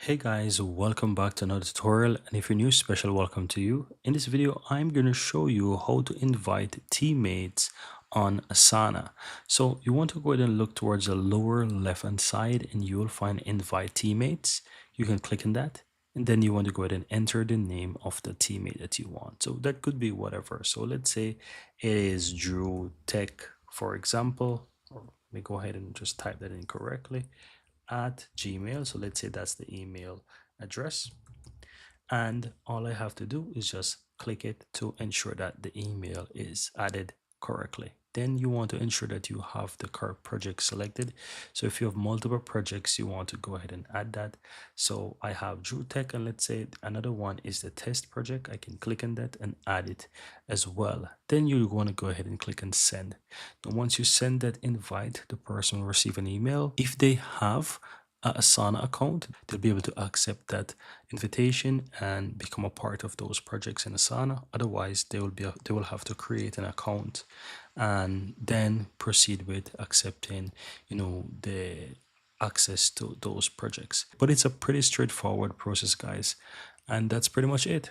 Hey guys, welcome back to another tutorial, and if you're new, special welcome to you. In this video, I'm going to show you how to invite teammates on Asana. So you want to go ahead and look towards the lower left hand side and you will find invite teammates. You can click on that and then you want to go ahead and enter the name of the teammate that you want. So that could be whatever. So let's say it is Drew Tech, for example, or let me go ahead and just type that in correctly at Gmail. So let's say that's the email address. And all I have to do is just click it to ensure that the email is added correctly. Then you want to ensure that you have the correct project selected. So if you have multiple projects, you want to go ahead and add that. So I have Drew Tech, and let's say another one is the test project. I can click on that and add it as well. Then you want to go ahead and click on send. Now, once you send that invite, the person will receive an email. If they have a Asana account, they'll be able to accept that invitation and become a part of those projects in Asana. Otherwise, they will have to create an account and then proceed with accepting, the access to those projects. But it's a pretty straightforward process, guys, and that's pretty much it.